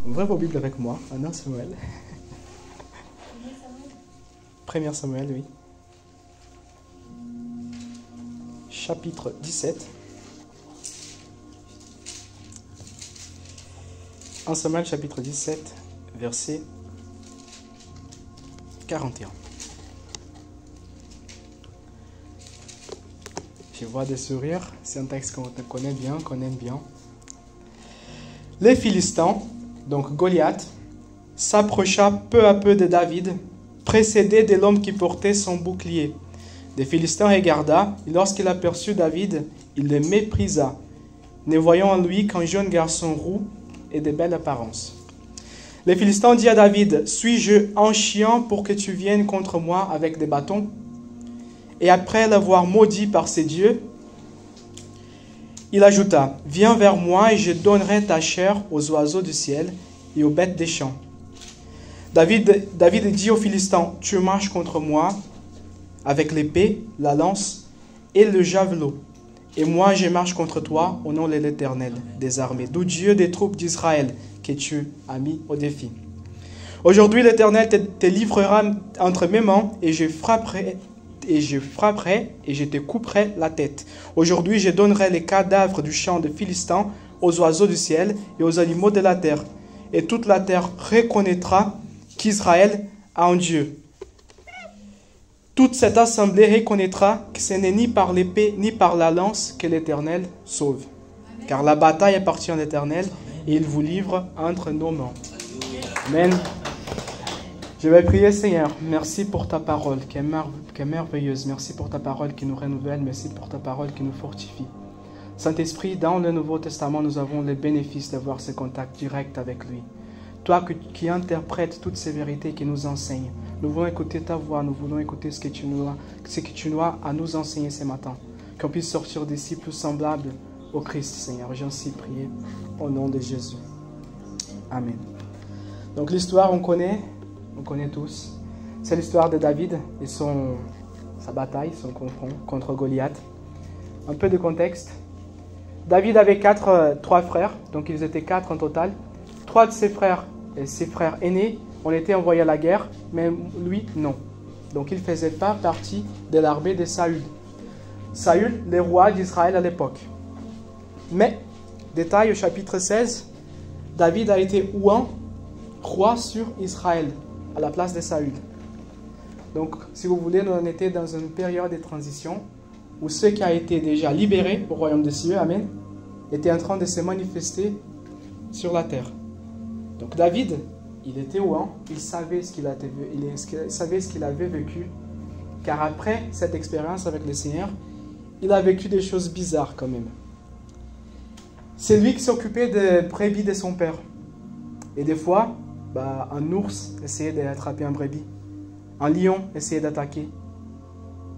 Ouvrez vos Bibles avec moi, 1 Samuel. 1 Samuel, oui. Chapitre 17. 1 Samuel, chapitre 17, verset 41. Je vois des sourires. C'est un texte qu'on connaît bien, qu'on aime bien. Les Philistins, donc Goliath, s'approcha peu à peu de David, précédé de l'homme qui portait son bouclier. Les Philistins regarda, et lorsqu'il aperçut David, il le méprisa, ne voyant en lui qu'un jeune garçon roux et de belle apparence. Les Philistins dirent à David, « Suis-je un chien pour que tu viennes contre moi avec des bâtons ?» Et après l'avoir maudit par ses dieux, il ajouta, « Viens vers moi et je donnerai ta chair aux oiseaux du ciel et aux bêtes des champs. » David dit aux Philistins, « Tu marches contre moi avec l'épée, la lance et le javelot. Et moi je marche contre toi au nom de l'Éternel des armées, du Dieu des troupes d'Israël que tu as mis au défi. Aujourd'hui l'Éternel te livrera entre mes mains et je frapperai et je te couperai la tête. Aujourd'hui, je donnerai les cadavres du champ de Philistins aux oiseaux du ciel et aux animaux de la terre. Et toute la terre reconnaîtra qu'Israël a un Dieu. Toute cette assemblée reconnaîtra que ce n'est ni par l'épée ni par la lance que l'Éternel sauve. Car la bataille appartient à l'Éternel et il vous livre entre nos mains. Amen. Je vais prier, Seigneur, merci pour ta parole qui est merveilleuse. Merci pour ta parole qui nous renouvelle. Merci pour ta parole qui nous fortifie. Saint-Esprit, dans le Nouveau Testament, nous avons le bénéfice d'avoir ce contact direct avec lui. Toi qui interprètes toutes ces vérités, qui nous enseignes. Nous voulons écouter ta voix, nous voulons écouter ce que tu as à nous enseigner ce matin. Qu'on puisse sortir d'ici plus semblable au Christ, Seigneur. J'en suis prié au nom de Jésus. Amen. Donc l'histoire, on connaît tous. C'est l'histoire de David et sa bataille, son confront contre Goliath. Un peu de contexte. David avait trois frères, donc ils étaient 4 en total. 3 de ses frères aînés ont été envoyés à la guerre, mais lui, non. Donc il ne faisait pas partie de l'armée de Saül. Saül, le roi d'Israël à l'époque. Mais, détail au chapitre 16, David a été oint roi sur Israël, à la place de Saül. Donc, si vous voulez, nous en étions dans une période de transition où ce qui a été déjà libéré au royaume des cieux, Amen, était en train de se manifester sur la terre. Donc David, il était oint, il savait ce qu'il avait vécu, car après cette expérience avec le Seigneur, il a vécu des choses bizarres quand même. C'est lui qui s'occupait des brebis de son père. Et des fois, un ours essayait d'attraper un brebis. Un lion essayait d'attaquer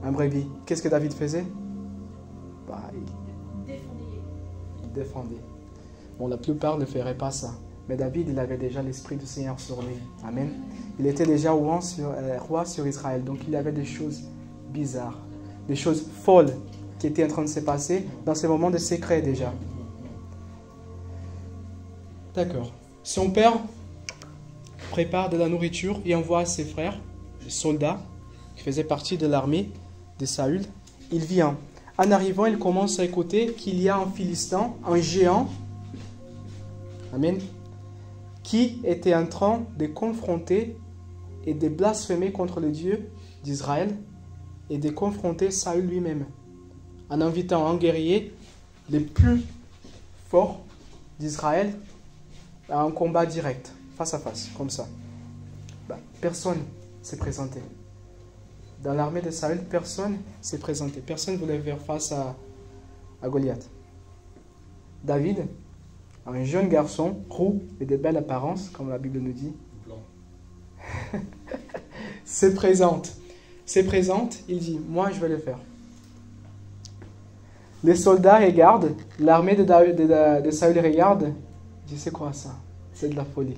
un brebis. Qu'est-ce que David faisait? Il défendait. Bon, la plupart ne feraient pas ça. Mais David, il avait déjà l'Esprit du Seigneur sur lui. Amen. Il était déjà roi sur Israël. Donc, il y avait des choses bizarres, des choses folles qui étaient en train de se passer dans ces moments de secret déjà. D'accord. Son père prépare de la nourriture et envoie ses frères, les soldats, qui faisaient partie de l'armée de Saül. Il vient. En arrivant, il commence à écouter qu'il y a un Philistin, un géant, Amen, qui était en train de confronter et de blasphémer contre le Dieu d'Israël et de confronter Saül lui-même, en invitant un guerrier, le plus fort d'Israël, à un combat direct, face à face, comme ça. Personne s'est présenté. Dans l'armée de Saül, personne s'est présenté. Personne ne voulait faire face à Goliath. David, un jeune garçon, roux et de belle apparence, comme la Bible nous dit, se présente. Il dit, moi je vais le faire. Les soldats regardent, l'armée de Saül regarde, dit, c'est quoi ça? C'est de la folie.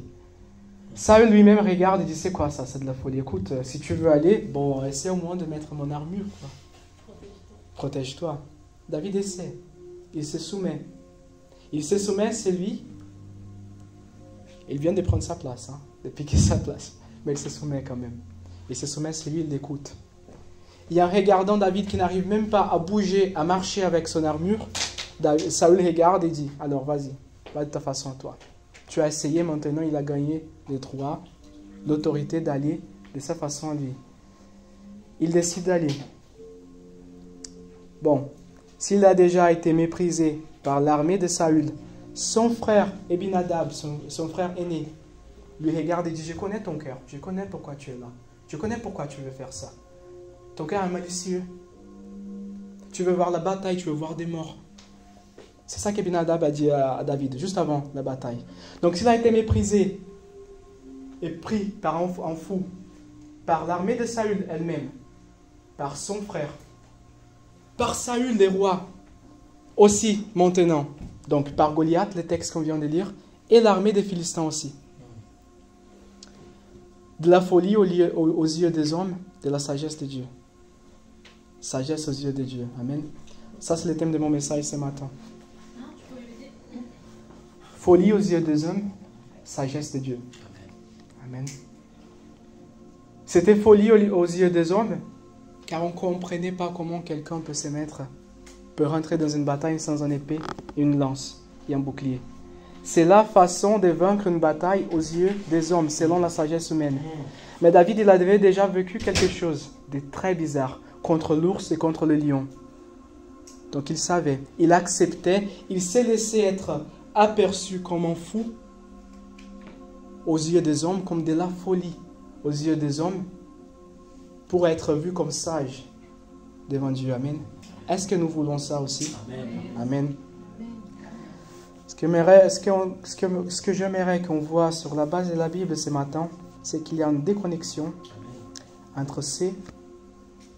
Saül lui-même regarde et dit, c'est quoi ça? C'est de la folie. Écoute, si tu veux aller, bon, essaie au moins de mettre mon armure. Protège-toi. David essaie. Il se soumet. C'est lui Il vient de prendre sa place, hein, de piquer sa place. Mais il se soumet quand même. Il se soumet, c'est lui, il l'écoute. Et en regardant David qui n'arrive même pas à bouger, à marcher avec son armure, Saül regarde et dit, alors vas-y, va de ta façon à toi. Tu as essayé, maintenant il a gagné les droits, l'autorité d'aller de sa façon à lui. Il décide d'aller. Bon, s'il a déjà été méprisé par l'armée de Saül, son frère Abinadab, son frère aîné, lui regarde et dit, je connais ton cœur, je connais pourquoi tu es là, je connais pourquoi tu veux faire ça. Ton cœur est malicieux. Tu veux voir la bataille, tu veux voir des morts. C'est ça qu'Abinadab a dit à David, juste avant la bataille. Donc s'il a été méprisé et pris en fou par l'armée de Saül elle-même, par son frère, par Saül des rois, aussi maintenant, donc par Goliath, le texte qu'on vient de lire, et l'armée des Philistins aussi. De la folie aux yeux des hommes, de la sagesse de Dieu. Sagesse aux yeux de Dieu. Amen. Ça, c'est le thème de mon message ce matin. Folie aux yeux des hommes, sagesse de Dieu. Amen. C'était folie aux yeux des hommes, car on ne comprenait pas comment quelqu'un peut rentrer dans une bataille sans une épée, une lance et un bouclier. C'est la façon de vaincre une bataille aux yeux des hommes, selon la sagesse humaine. Mais David, il avait déjà vécu quelque chose de très bizarre contre l'ours et contre le lion. Donc il savait, il acceptait, il s'est laissé être aperçu comme un fou aux yeux des hommes, comme de la folie aux yeux des hommes, pour être vu comme sage devant Dieu. Amen. Est-ce que nous voulons ça aussi? Amen. Amen. Ce que j'aimerais qu'on voit sur la base de la Bible ce matin, c'est qu'il y a une déconnexion entre ceux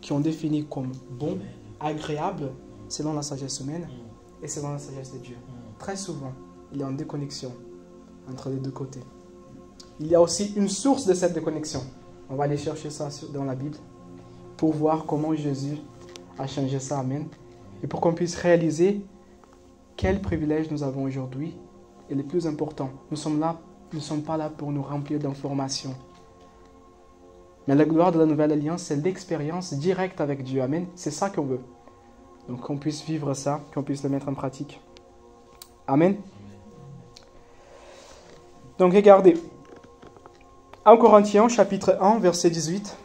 qui ont défini comme bon, agréable, selon la sagesse humaine, et selon la sagesse de Dieu. Très souvent, il y a une déconnexion entre les deux côtés. Il y a aussi une source de cette déconnexion. On va aller chercher ça dans la Bible pour voir comment Jésus a changé ça. Amen. Et pour qu'on puisse réaliser quel privilège nous avons aujourd'hui. Et le plus important, nous ne sommes pas là pour nous remplir d'informations. Mais la gloire de la nouvelle alliance, c'est l'expérience directe avec Dieu. Amen. C'est ça qu'on veut. Donc qu'on puisse vivre ça, qu'on puisse le mettre en pratique. Amen. Donc regardez. 1 Corinthiens chapitre 1, verset 18.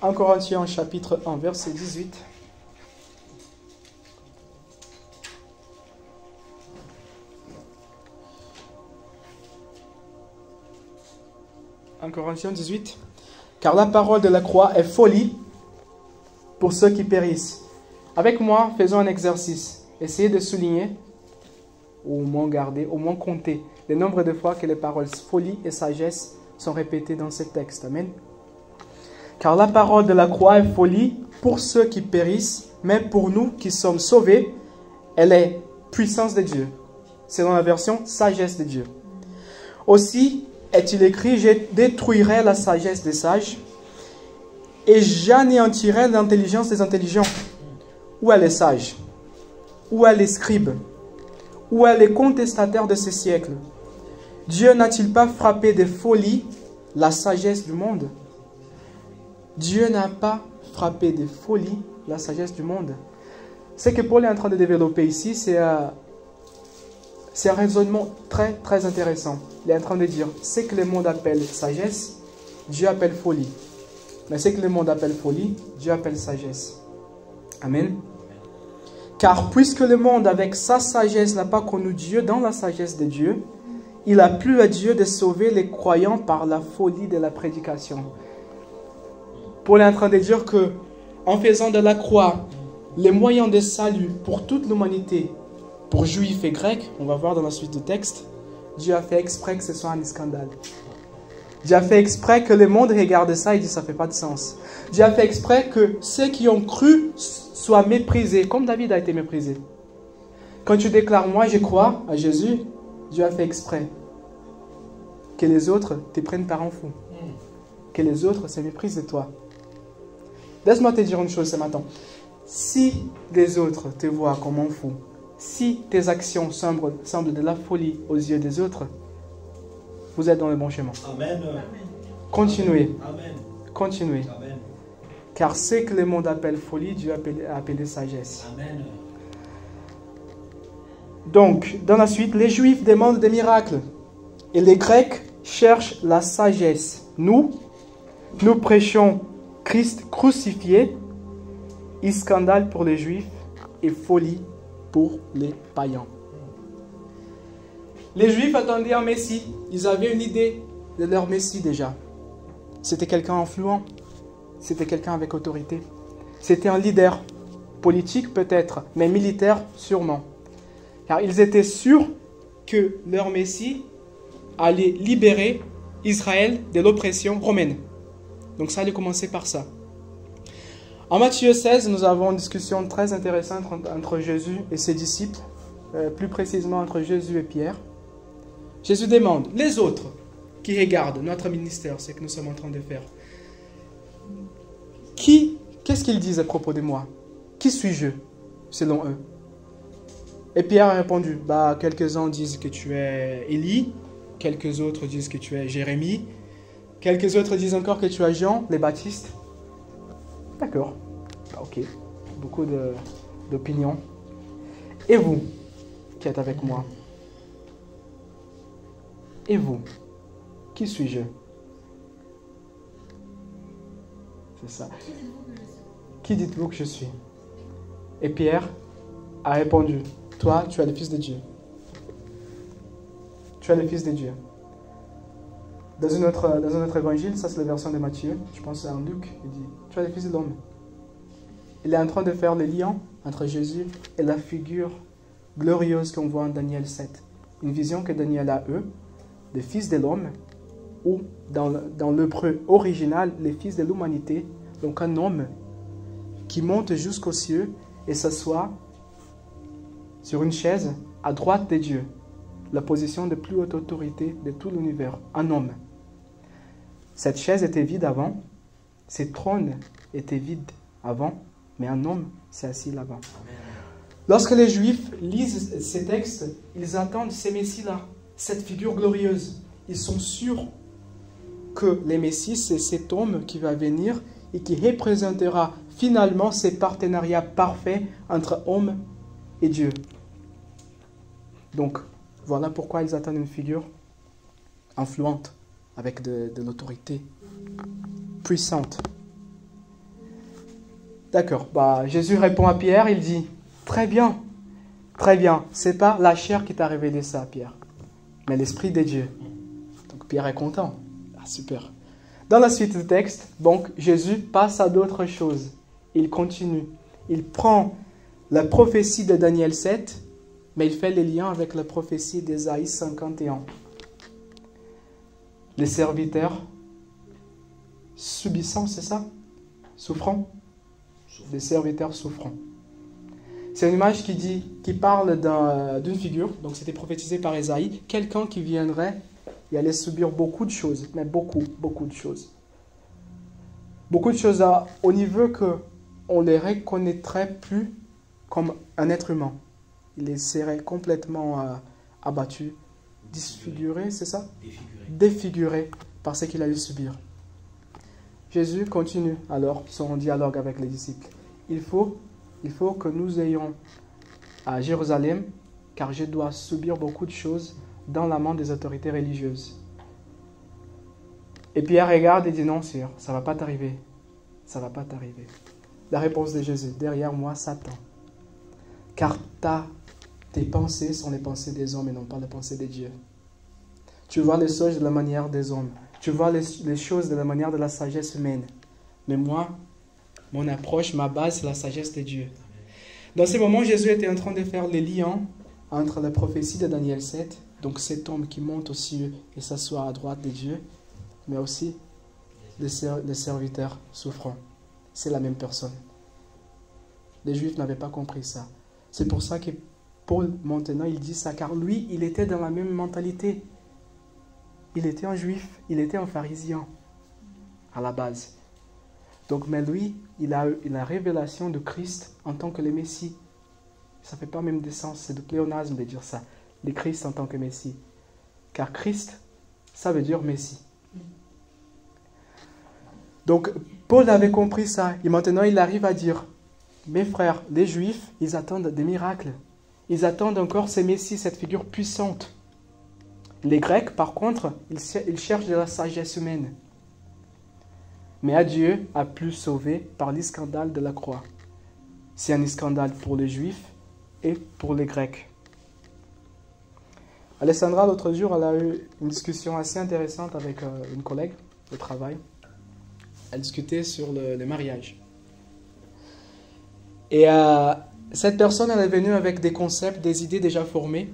En Corinthiens chapitre 1, verset 18. En Corinthiens 18. Car la parole de la croix est folie pour ceux qui périssent. Avec moi, faisons un exercice. Essayez de souligner, ou au moins garder, au moins compter le nombre de fois que les paroles folie et sagesse sont répétées dans ce texte. Amen. Car la parole de la croix est folie pour ceux qui périssent, mais pour nous qui sommes sauvés, elle est puissance de Dieu. Selon la version sagesse de Dieu. Aussi est-il écrit, je détruirai la sagesse des sages et j'anéantirai l'intelligence des intelligents. Où est les sages? Où est les scribes? Où est les contestataires de ce siècle? Dieu n'a-t-il pas frappé de folie la sagesse du monde? Dieu n'a pas frappé de folie la sagesse du monde. Ce que Paul est en train de développer ici, c'est un raisonnement très très intéressant. Il est en train de dire, ce que le monde appelle sagesse, Dieu appelle folie. Mais ce que le monde appelle folie, Dieu appelle sagesse. Amen. Car puisque le monde avec sa sagesse n'a pas connu Dieu dans la sagesse de Dieu, il a plu à Dieu de sauver les croyants par la folie de la prédication. Paul est en train de dire que en faisant de la croix les moyens de salut pour toute l'humanité, pour juifs et grecs, on va voir dans la suite du texte, Dieu a fait exprès que ce soit un scandale. Dieu a fait exprès que le monde regarde ça et dit ça ne fait pas de sens. Dieu a fait exprès que ceux qui ont cru soient méprisés, comme David a été méprisé. Quand tu déclares moi je crois à Jésus, Dieu a fait exprès que les autres te prennent par un fou. Que les autres se méprisent de toi. Laisse-moi te dire une chose ce matin. Si les autres te voient comme un fou, si tes actions semblent de la folie aux yeux des autres, vous êtes dans le bon chemin. Amen. Continuez. Amen. Continuez. Amen. Car ce que le monde appelle folie, Dieu a appelé sagesse. Amen. Donc, dans la suite, les Juifs demandent des miracles. Et les Grecs cherchent la sagesse. Nous prêchons Christ crucifié, et scandale pour les Juifs et folie pour les païens. Les Juifs attendaient un Messie. Ils avaient une idée de leur Messie déjà. C'était quelqu'un influent. C'était quelqu'un avec autorité. C'était un leader politique peut-être, mais militaire sûrement. Car ils étaient sûrs que leur Messie allait libérer Israël de l'oppression romaine. Donc ça allait commencer par ça. En Matthieu 16, nous avons une discussion très intéressante entre Jésus et ses disciples, plus précisément entre Jésus et Pierre. Jésus demande, les autres qui regardent notre ministère, ce que nous sommes en train de faire, qu'est-ce qu'ils disent à propos de moi? Qui suis-je selon eux? Et Pierre a répondu, quelques-uns disent que tu es Élie, quelques autres disent que tu es Jérémie, quelques autres disent encore que tu es Jean, les baptistes. D'accord, ok, beaucoup d'opinions. Et vous, qui êtes avec moi? Et vous, qui suis-je? C'est ça. Qui dites-vous que je suis? Et Pierre a répondu, toi, tu es le Fils de Dieu. Tu es le Fils de Dieu. Dans un autre évangile, ça c'est la version de Matthieu, je pense à Luc, il dit, tu es le Fils de l'homme. Il est en train de faire le lien entre Jésus et la figure glorieuse qu'on voit en Daniel 7. Une vision que Daniel a eue, le Fils de l'homme, ou dans l'hébreu original, le Fils de l'humanité, donc un homme qui monte jusqu'aux cieux et s'assoit sur une chaise à droite de Dieu, la position de plus haute autorité de tout l'univers, un homme. Cette chaise était vide avant, ces trônes étaient vides avant, mais un homme s'est assis là-bas. Lorsque les Juifs lisent ces textes, ils attendent ces Messies-là, cette figure glorieuse. Ils sont sûrs que les Messies, c'est cet homme qui va venir et qui représentera finalement ce partenariat parfait entre homme et Dieu. Donc, voilà pourquoi ils attendent une figure influente, avec de l'autorité puissante. D'accord, Jésus répond à Pierre, il dit, très bien, c'est pas la chair qui t'a révélé ça, Pierre, mais l'Esprit de Dieu. Donc Pierre est content. Super. Dans la suite du texte, donc, Jésus passe à d'autres choses. Il continue. Il prend la prophétie de Daniel 7, mais il fait les liens avec la prophétie d'Ésaïe 51. Les serviteurs subissants, c'est ça? Souffrants? Les serviteurs souffrants. C'est une image qui parle d'une figure, donc c'était prophétisé par Ésaïe, quelqu'un qui viendrait et allait subir beaucoup de choses, mais beaucoup de choses. Beaucoup de choses au niveau qu'on ne les reconnaîtrait plus comme un être humain. Il les serait complètement abattu, disfiguré, c'est ça? Défiguré par ce qu'il allait subir. Jésus continue alors son dialogue avec les disciples. Il faut que nous ayons à Jérusalem, car je dois subir beaucoup de choses dans la main des autorités religieuses. Et Pierre regarde et dit non, sire, ça ne va pas t'arriver. Ça ne va pas t'arriver. La réponse de Jésus, derrière moi, Satan. Car tes pensées sont les pensées des hommes et non pas les pensées de Dieu. Tu vois les choses de la manière des hommes. Tu vois les choses de la manière de la sagesse humaine. Mais moi, mon approche, ma base, c'est la sagesse de Dieu. Dans ce moment, Jésus était en train de faire les liens entre la prophétie de Daniel 7, donc cet homme qui monte aux cieux et s'assoit à droite de Dieu, mais aussi les serviteurs souffrants. C'est la même personne. Les Juifs n'avaient pas compris ça. C'est pour ça que Paul, maintenant, il dit ça, car lui, il était dans la même mentalité. Il était un Juif, il était un pharisien, à la base. Donc, mais lui, il a la révélation de Christ en tant que le Messie. Ça ne fait pas même de sens, c'est de pléonasme de dire ça. Le Christ en tant que Messie. Car Christ, ça veut dire Messie. Donc, Paul avait compris ça. Et maintenant, il arrive à dire, mes frères, les Juifs, ils attendent des miracles. Ils attendent encore ces Messies, cette figure puissante. Les Grecs, par contre, ils cherchent de la sagesse humaine. Mais Dieu a pu sauver par le scandale de la croix. C'est un scandale pour les Juifs et pour les Grecs. Alessandra, l'autre jour, elle a eu une discussion assez intéressante avec une collègue de travail. Elle discutait sur le mariage. Et cette personne, elle est venue avec des concepts, des idées déjà formées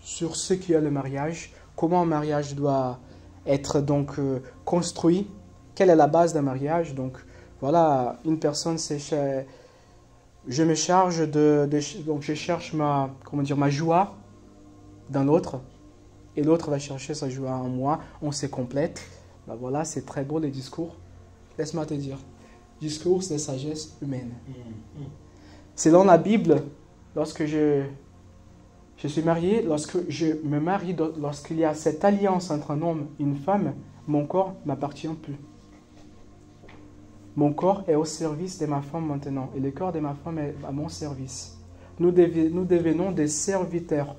sur ce qu'est le mariage, comment un mariage doit être donc construit, quelle est la base d'un mariage. Donc voilà, une personne, je me charge donc je cherche ma joie dans l'autre, et l'autre va chercher sa joie en moi, on se complète. Ben voilà, c'est très beau les discours. Laisse-moi te dire, discours de sagesse humaine. Selon la Bible, lorsque je suis marié, lorsque je me marie, lorsqu'il y a cette alliance entre un homme et une femme, mon corps ne m'appartient plus. Mon corps est au service de ma femme maintenant, et le corps de ma femme est à mon service. Nous devenons des serviteurs.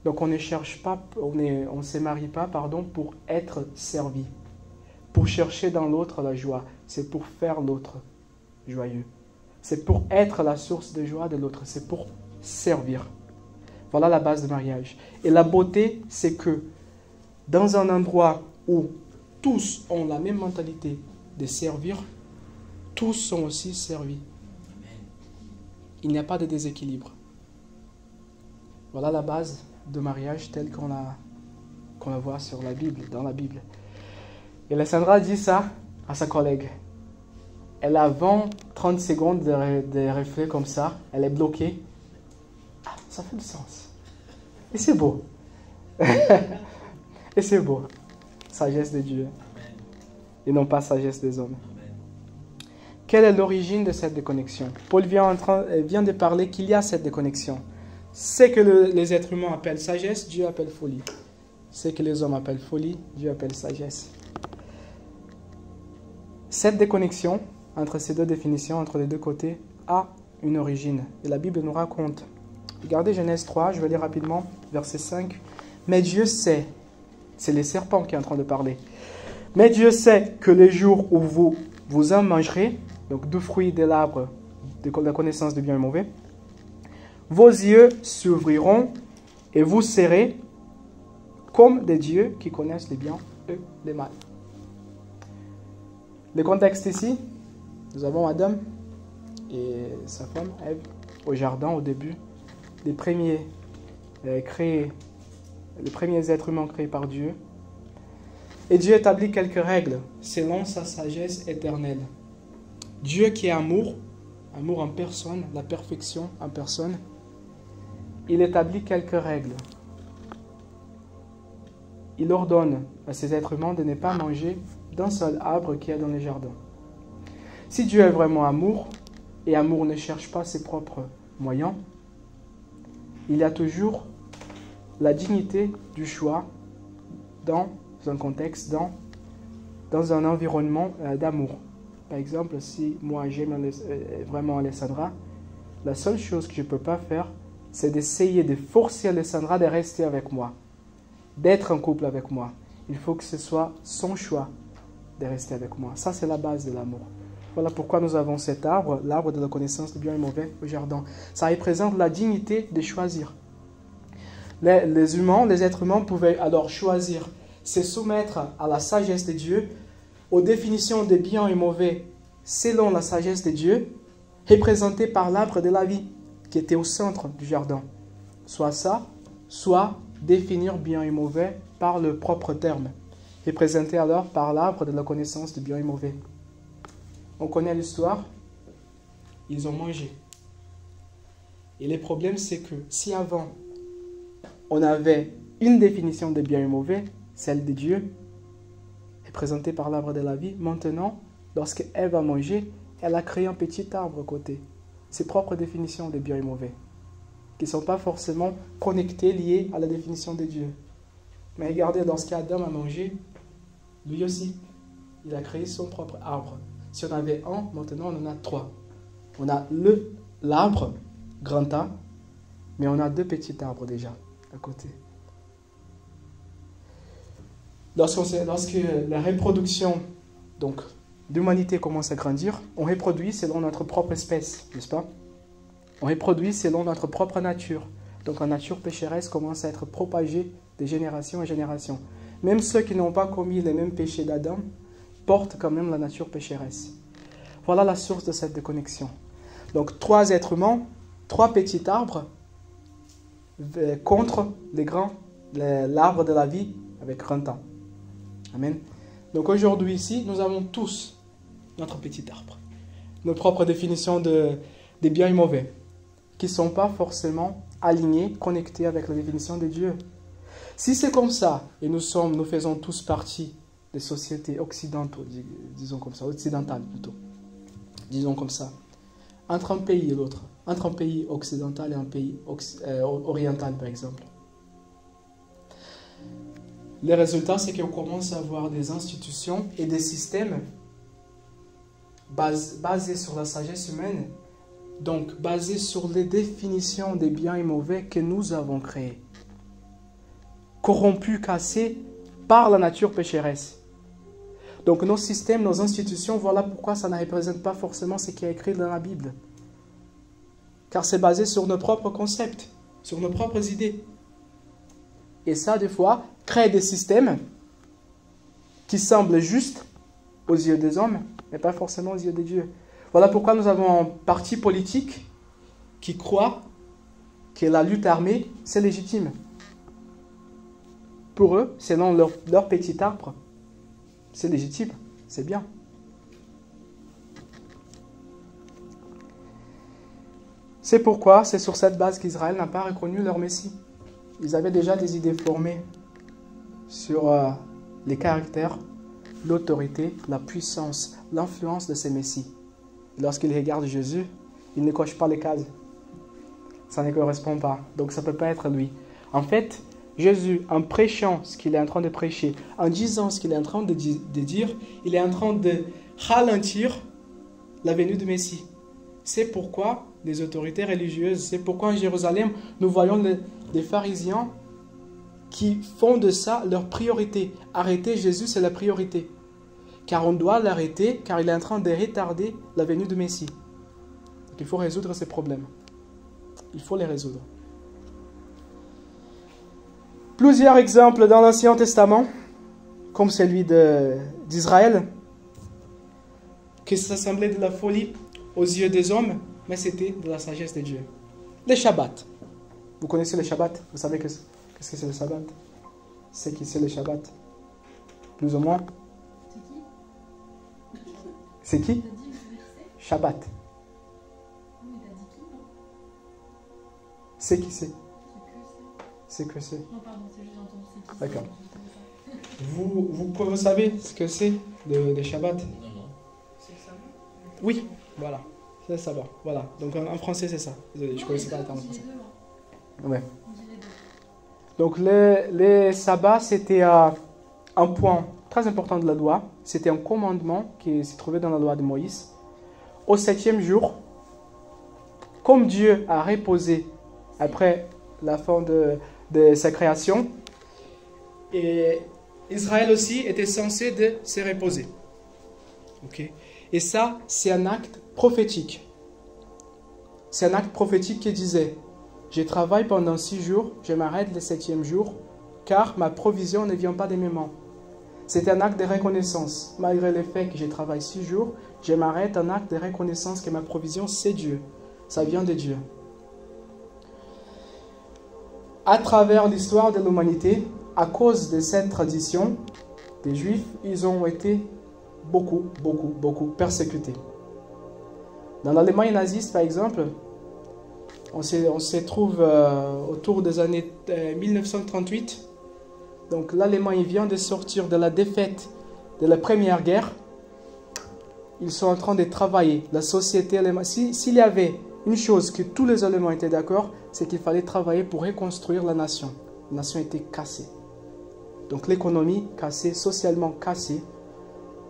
Donc on ne cherche pas, on se marie pas, pour être servi, pour chercher dans l'autre la joie. C'est pour faire l'autre joyeux. C'est pour être la source de joie de l'autre. C'est pour servir. Voilà la base du mariage. Et la beauté, c'est que dans un endroit où tous ont la même mentalité de servir, tous sont aussi servis. Il n'y a pas de déséquilibre. Voilà la base du mariage tel qu'on la voit sur la Bible, dans la Bible. Et Alessandra dit ça à sa collègue. Elle a 20-30 secondes de réflexion comme ça. Elle est bloquée. Ah, ça fait du sens. Et c'est beau. Et c'est beau. Sagesse de Dieu. Et non pas sagesse des hommes. Quelle est l'origine de cette déconnexion? Paul vient de parler qu'il y a cette déconnexion. Ce que les êtres humains appellent sagesse, Dieu appelle folie. Ce que les hommes appellent folie, Dieu appelle sagesse. Cette déconnexion entre ces deux définitions, entre les deux côtés, a une origine. Et la Bible nous raconte. Regardez Genèse 3, je vais lire rapidement, verset 5. Mais Dieu sait, c'est le serpent qui est en train de parler. Mais Dieu sait que les jours où vous en mangerez, donc du fruit de l'arbre de la connaissance du bien et du mauvais, vos yeux s'ouvriront et vous serez comme des dieux qui connaissent les biens et les mal. Le contexte ici, nous avons Adam et sa femme, Ève, au jardin au début, les premiers êtres humains créés par Dieu. Et Dieu établit quelques règles selon sa sagesse éternelle. Dieu qui est amour, amour en personne, la perfection en personne, il établit quelques règles. Il ordonne à ces êtres humains de ne pas manger d'un seul arbre qui est dans les jardins. Si Dieu est vraiment amour, et amour ne cherche pas ses propres moyens, il y a toujours la dignité du choix dans un contexte, dans un environnement d'amour. Par exemple, si moi j'aime vraiment Alessandra, la seule chose que je ne peux pas faire, c'est d'essayer de forcer Alessandra de rester avec moi, d'être en couple avec moi. Il faut que ce soit son choix de rester avec moi. Ça, c'est la base de l'amour. Voilà pourquoi nous avons cet arbre, l'arbre de la connaissance du bien et du mauvais au jardin. Ça représente la dignité de choisir. Les humains, les êtres humains pouvaient alors choisir, se soumettre à la sagesse de Dieu, aux définitions de bien et mauvais selon la sagesse de Dieu, représentée par l'arbre de la vie qui était au centre du jardin. Soit ça, soit définir bien et mauvais par le propre terme, représenté alors par l'arbre de la connaissance du bien et mauvais. On connaît l'histoire, ils ont mangé. Et le problème, c'est que si avant, on avait une définition de bien et mauvais, celle de Dieu, représentée par l'arbre de la vie, maintenant, lorsqu'Ève a mangé, elle a créé un petit arbre à côté. Ses propres définitions des bien et mauvais, qui ne sont pas forcément connectées, liées à la définition de Dieu. Mais regardez, lorsqu'Adam a mangé, lui aussi, il a créé son propre arbre. Si on avait un, maintenant on en a trois. On a l'arbre, grand A, mais on a deux petits arbres déjà à côté. Lorsque la reproduction donc, l'humanité commence à grandir, on reproduit selon notre propre espèce, n'est-ce pas? On reproduit selon notre propre nature. Donc la nature pécheresse commence à être propagée de génération en génération. Même ceux qui n'ont pas commis les mêmes péchés d'Adam portent quand même la nature pécheresse. Voilà la source de cette déconnexion. Donc 3 êtres humains, 3 petits arbres contre l'arbre de la vie avec 30 ans. Amen. Donc aujourd'hui ici, nous avons tous notre petit arbre. Nos propres définitions des biens et mauvais, qui ne sont pas forcément alignés, connectés avec la définition de Dieu. Si c'est comme ça, et nous faisons tous partie des sociétés occidentales, disons comme ça, occidentales plutôt, disons comme ça, entre un pays et l'autre, entre un pays occidental et un pays oriental par exemple. Le résultat, c'est qu'on commence à avoir des institutions et des systèmes basés sur la sagesse humaine, donc basés sur les définitions des biens et mauvais que nous avons créés, corrompus, cassés par la nature pécheresse. Donc nos systèmes, nos institutions, voilà pourquoi ça ne représente pas forcément ce qui est écrit dans la Bible. Car c'est basé sur nos propres concepts, sur nos propres idées. Et ça, des fois, crée des systèmes qui semblent justes aux yeux des hommes, mais pas forcément aux yeux de Dieu. Voilà pourquoi nous avons un parti politique qui croit que la lutte armée, c'est légitime. Pour eux, selon leur petit arbre, c'est légitime, c'est bien. C'est pourquoi c'est sur cette base qu'Israël n'a pas reconnu leur Messie. Ils avaient déjà des idées formées sur les caractères, l'autorité, la puissance, l'influence de ces Messies. Lorsqu'ils regardent Jésus, ils ne cochent pas les cases. Ça ne correspond pas. Donc ça ne peut pas être lui. En fait, Jésus, en prêchant ce qu'il est en train de prêcher, en disant ce qu'il est en train de dire, il est en train de ralentir la venue du Messie. C'est pourquoi les autorités religieuses, c'est pourquoi en Jérusalem, nous voyons des pharisiens qui font de ça leur priorité. Arrêter Jésus, c'est la priorité. Car on doit l'arrêter, car il est en train de retarder la venue du Messie. Donc il faut résoudre ces problèmes. Il faut les résoudre. Plusieurs exemples dans l'Ancien Testament, comme celui d'Israël, que ça semblait de la folie aux yeux des hommes, mais c'était de la sagesse de Dieu. Les Shabbats. Vous connaissez le Shabbat? Vous savez qu'est-ce que c'est le Shabbat? C'est qui c'est le Shabbat? Plus ou moins? C'est qui? Shabbat. C'est qui c'est? C'est que c'est. Non, pardon, c'est juste entendu. D'accord. Vous savez ce que c'est le Shabbat? Non, non. C'est le sabbat. Oui, voilà. C'est le sabbat. Voilà. Donc en français, c'est ça. Désolé, je ne connaissais pas le terme en français. Ouais. Donc les sabbats, c'était un point très important de la loi. C'était un commandement qui se trouvait dans la loi de Moïse. Au 7e jour, comme Dieu a reposé après la fin de sa création, et Israël aussi était censé de se reposer. Okay? Et ça, c'est un acte prophétique. C'est un acte prophétique qui disait: je travaille pendant 6 jours, je m'arrête le 7e jour, car ma provision ne vient pas de mes mains. C'est un acte de reconnaissance. Malgré le fait que je travaille 6 jours, je m'arrête, un acte de reconnaissance que ma provision, c'est Dieu. Ça vient de Dieu. À travers l'histoire de l'humanité, à cause de cette tradition, les Juifs, ils ont été beaucoup persécutés. Dans l'Allemagne naziste, par exemple, on se trouve autour des années 1938. Donc l'Allemagne vient de sortir de la défaite de la Première Guerre. ils sont en train de travailler. La société, s'il y avait une chose que tous les éléments étaient d'accord, c'est qu'il fallait travailler pour reconstruire la nation. La nation était cassée. Donc l'économie cassée, socialement cassée,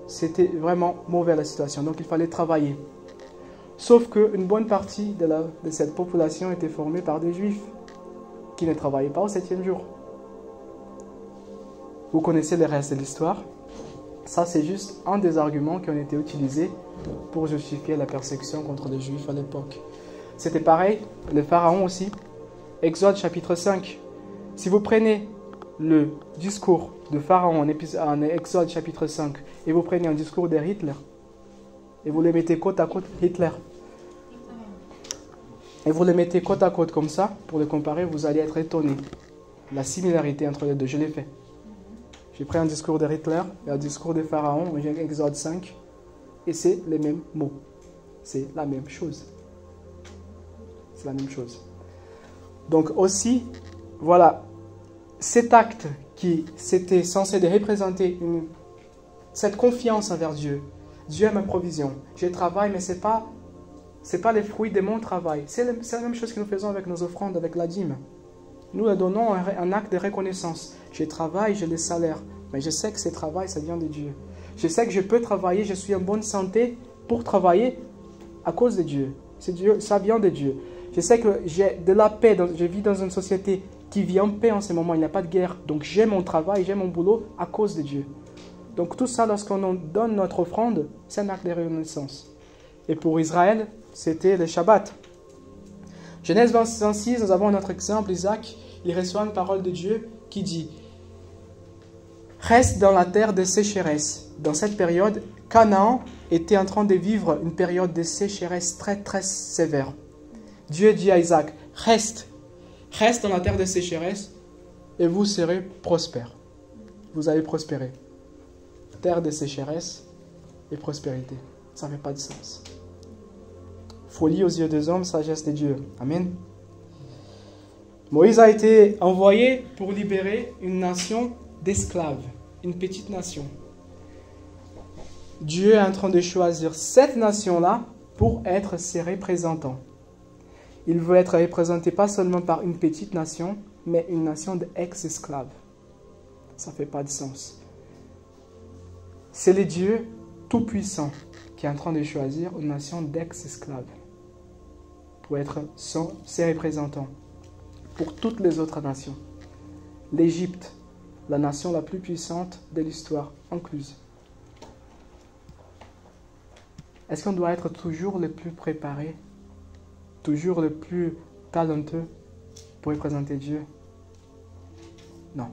c'était vraiment mauvais la situation. Donc il fallait travailler. Sauf qu'une bonne partie de cette population était formée par des juifs qui ne travaillaient pas au 7e jour. Vous connaissez le reste de l'histoire. Ça, c'est juste un des arguments qui ont été utilisés pour justifier la persécution contre les Juifs à l'époque. C'était pareil, le Pharaon aussi. Exode chapitre 5. Si vous prenez le discours de Pharaon en Exode chapitre 5 et vous prenez un discours de Hitler et vous les mettez côte à côte, Hitler, et vous les mettez côte à côte comme ça, pour les comparer, vous allez être étonné. La similarité entre les deux, je l'ai fait. J'ai pris un discours de Hitler et un discours de Pharaon, en Exode 5, et c'est les mêmes mots. C'est la même chose. C'est la même chose. Donc aussi, voilà, cet acte qui c'était censé de représenter cette confiance envers Dieu. Dieu est ma provision. Je travaille, mais c'est pas les fruits de mon travail. C'est la même chose que nous faisons avec nos offrandes, avec la dîme. Nous leur donnons un acte de reconnaissance. Je travaille, j'ai le salaire. Mais je sais que ce travail, ça vient de Dieu. Je sais que je peux travailler, je suis en bonne santé pour travailler à cause de Dieu. C'est Dieu, ça vient de Dieu. Je sais que j'ai de la paix. Je vis dans une société qui vit en paix en ce moment. Il n'y a pas de guerre. Donc j'ai mon travail, j'ai mon boulot à cause de Dieu. Donc tout ça, lorsqu'on donne notre offrande, c'est un acte de reconnaissance. Et pour Israël, c'était le Shabbat. Genèse 26, nous avons notre exemple, Isaac, il reçoit une parole de Dieu qui dit « Reste dans la terre de sécheresse ». Dans cette période, Canaan était en train de vivre une période de sécheresse très très sévère. Dieu dit à Isaac « Reste dans la terre de sécheresse et vous serez prospères. Vous allez prospérer. » Terre de sécheresse et prospérité. Ça ne fait pas de sens. Folie aux yeux des hommes, sagesse de Dieu. Amen. Moïse a été envoyé pour libérer une nation d'esclaves, une petite nation. Dieu est en train de choisir cette nation-là pour être ses représentants. Il veut être représenté pas seulement par une petite nation, mais une nation d'ex-esclaves. Ça ne fait pas de sens. C'est le Dieu tout-puissant qui est en train de choisir une nation d'ex-esclaves pour être ses représentants pour toutes les autres nations. L'Égypte, la nation la plus puissante de l'histoire, incluse. Est-ce qu'on doit être toujours le plus préparé, toujours le plus talentueux pour représenter Dieu? Non.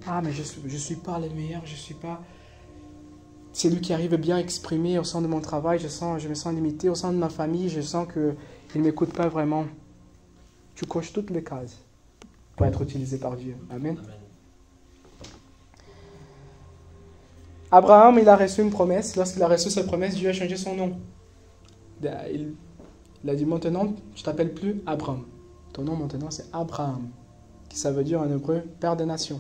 Ah, mais je suis pas le meilleur, je suis pas celui qui arrive bien à exprimer au sein de mon travail, je me sens limité, au sein de ma famille, je sens qu'il ne m'écoute pas vraiment. Tu coches toutes les cases pour être utilisé par Dieu. Amen. Amen. Abraham, il a reçu une promesse. Lorsqu'il a reçu cette promesse, Dieu a changé son nom. Il a dit maintenant, tu ne t'appelles plus Abraham. Ton nom maintenant, c'est Abraham, qui ça veut dire en hébreu, Père des nations.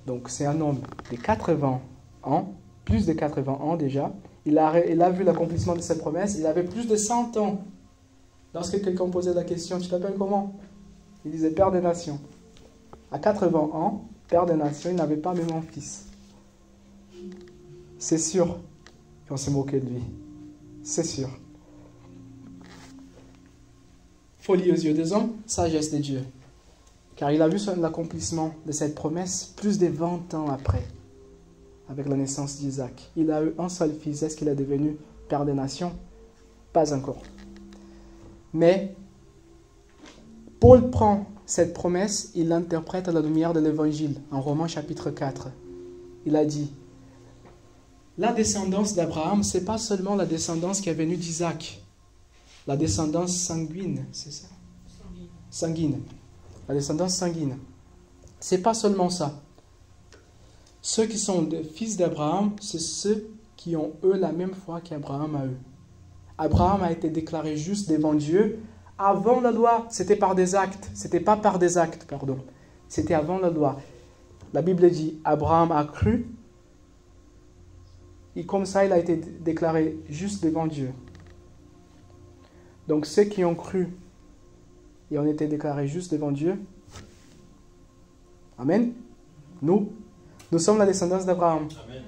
Donc c'est un homme de 80 ans, plus de 80 ans déjà. Il a vu l'accomplissement de cette promesse. Il avait plus de 100 ans. Lorsque quelqu'un posait la question, tu t'appelles comment? Il disait Père des nations. À 80 ans, Père des nations, il n'avait pas même un fils. C'est sûr qu'on s'est moqué de lui. C'est sûr. Folie aux yeux des hommes, sagesse de Dieu. Car il a vu l'accomplissement de cette promesse plus de 20 ans après, avec la naissance d'Isaac. Il a eu un seul fils. Est-ce qu'il est devenu Père des nations? Pas encore. Mais Paul prend cette promesse, il l'interprète à la lumière de l'Évangile, en Romains chapitre 4. Il a dit, la descendance d'Abraham, ce n'est pas seulement la descendance qui est venue d'Isaac, la descendance sanguine, c'est ça? Sanguine. La descendance sanguine. Ce n'est pas seulement ça. Ceux qui sont des fils d'Abraham, c'est ceux qui ont eux la même foi qu'Abraham a eu. Abraham a été déclaré juste devant Dieu avant la loi. C'était par des actes. C'était pas par des actes, pardon. C'était avant la loi. La Bible dit, Abraham a cru et comme ça, il a été déclaré juste devant Dieu. Donc ceux qui ont cru et ont été déclarés juste devant Dieu, Amen, nous sommes la descendance d'Abraham. Amen.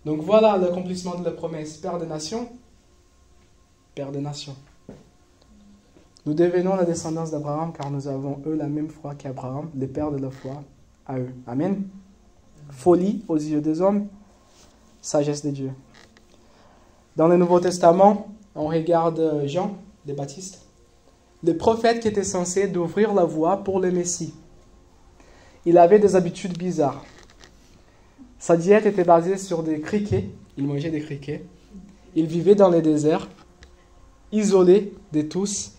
Donc voilà l'accomplissement de la promesse. Père des nations, Père des nations. Nous devenons la descendance d'Abraham car nous avons, eux, la même foi qu'Abraham, les pères de la foi à eux. Amen. Folie aux yeux des hommes, sagesse de Dieu. Dans le Nouveau Testament, on regarde Jean le Baptiste, le prophète qui était censé d'ouvrir la voie pour le Messie. Il avait des habitudes bizarres. Sa diète était basée sur des criquets. Il mangeait des criquets. Il vivait dans les déserts, isolé de tous,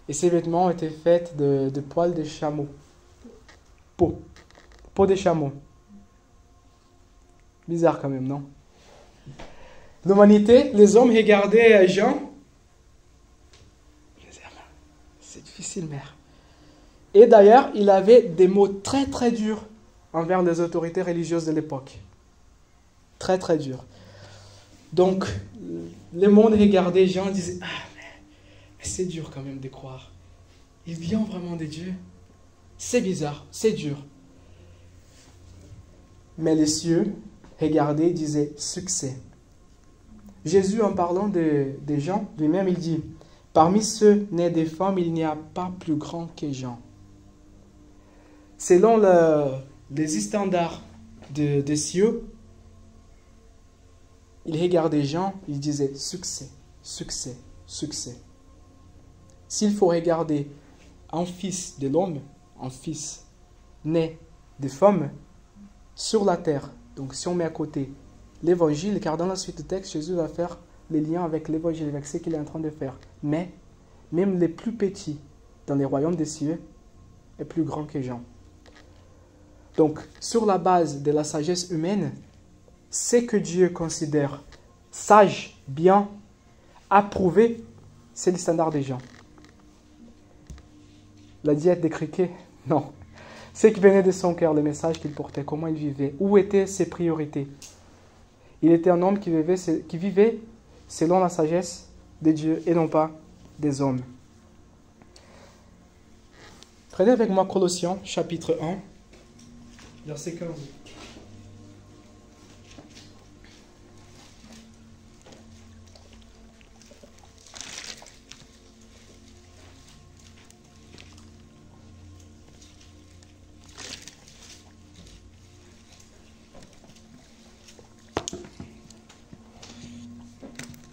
et ses vêtements étaient faits de poils de chameau. Peau de chameau. Bizarre quand même, non? L'humanité, les hommes regardaient Jean. C'est difficile, mère. Et d'ailleurs, il avait des mots très très durs envers les autorités religieuses de l'époque. Très très durs. Donc, le monde regardait Jean et disait, ah, mais c'est dur quand même de croire. Il vient vraiment de Dieu. C'est bizarre, c'est dur. Mais les cieux regardaient et disaient, succès. Jésus, en parlant de Jean, lui-même, il dit, parmi ceux nés des femmes, il n'y a pas plus grand que Jean. Selon les standards des cieux, il regardait Jean, il disait succès, succès, succès. S'il faut regarder un fils de l'homme, un fils né de femme, sur la terre, donc si on met à côté l'évangile, car dans la suite du texte, Jésus va faire les liens avec l'évangile, avec ce qu'il est en train de faire. Mais même les plus petits dans les royaumes des cieux est plus grand que Jean. Donc, sur la base de la sagesse humaine, ce que Dieu considère sage, bien, approuvé, c'est le standard des gens. La diète des criquets, non. Ce qui venait de son cœur, le message qu'il portait, comment il vivait, où étaient ses priorités. Il était un homme qui vivait selon la sagesse de Dieu et non pas des hommes. Prenez avec moi Colossiens, chapitre 1. Verset 15.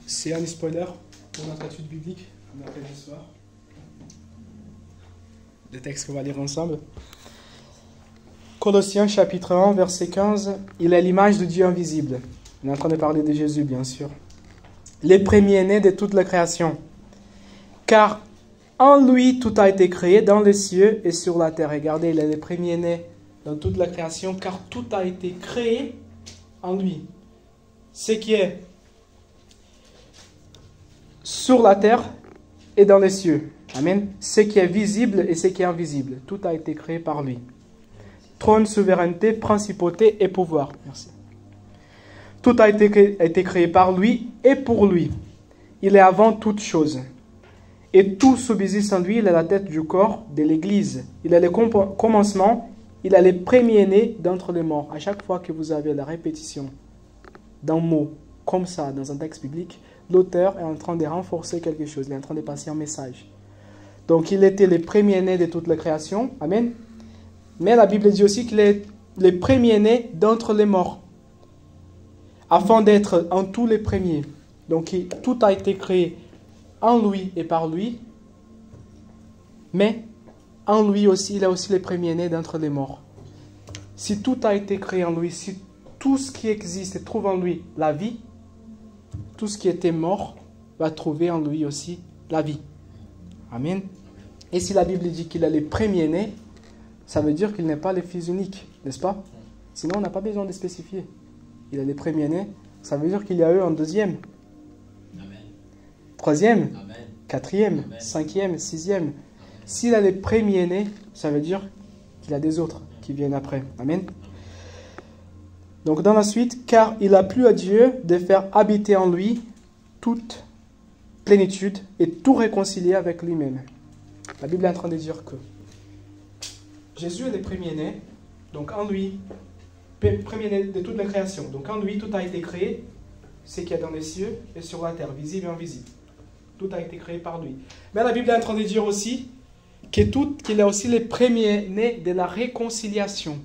C'est un spoiler pour notre étude biblique, mercredi soir. Le texte qu'on va lire ensemble. Colossiens chapitre 1, verset 15, il est l'image de Dieu invisible. On est en train de parler de Jésus, bien sûr. Les premiers-nés de toute la création. Car en lui, tout a été créé dans les cieux et sur la terre. Regardez, il est le premiers-nés dans toute la création, car tout a été créé en lui. Ce qui est sur la terre et dans les cieux. Amen. Ce qui est visible et ce qui est invisible. Tout a été créé par lui. Trône, souveraineté, principauté et pouvoir. Merci. Tout a été créé par lui et pour lui. Il est avant toute chose. Et tout subsiste en lui. Il est la tête du corps de l'Église. Il est le commencement. Il est le premier-né d'entre les morts. À chaque fois que vous avez la répétition d'un mot comme ça dans un texte biblique, l'auteur est en train de renforcer quelque chose. Il est en train de passer un message. Donc il était le premier-né de toute la création. Amen. Mais la Bible dit aussi qu'il est le premier-né d'entre les morts, afin d'être en tous les premiers. Donc tout a été créé en lui et par lui, mais en lui aussi, il est aussi le premier-né d'entre les morts. Si tout a été créé en lui, si tout ce qui existe trouve en lui la vie, tout ce qui était mort va trouver en lui aussi la vie. Amen. Et si la Bible dit qu'il est le premier-né, ça veut dire qu'il n'est pas le fils unique, n'est-ce pas? Sinon, on n'a pas besoin de spécifier. Il est le premier-né, ça veut dire qu'il y a eu un deuxième, Amen. troisième, Amen. quatrième, Amen. cinquième, sixième. S'il est le premier-né, ça veut dire qu'il y a des autres qui viennent après. Amen. Donc dans la suite, car il a plu à Dieu de faire habiter en lui toute plénitude et tout réconcilier avec lui-même. La Bible est en train de dire que Jésus est le premier-né, donc en lui, premier-né de toute la création. Donc en lui, tout a été créé, ce qu'il y a dans les cieux et sur la terre, visible et invisible. Tout a été créé par lui. Mais la Bible est en train de dire aussi qu'il est aussi le premier-né de la réconciliation.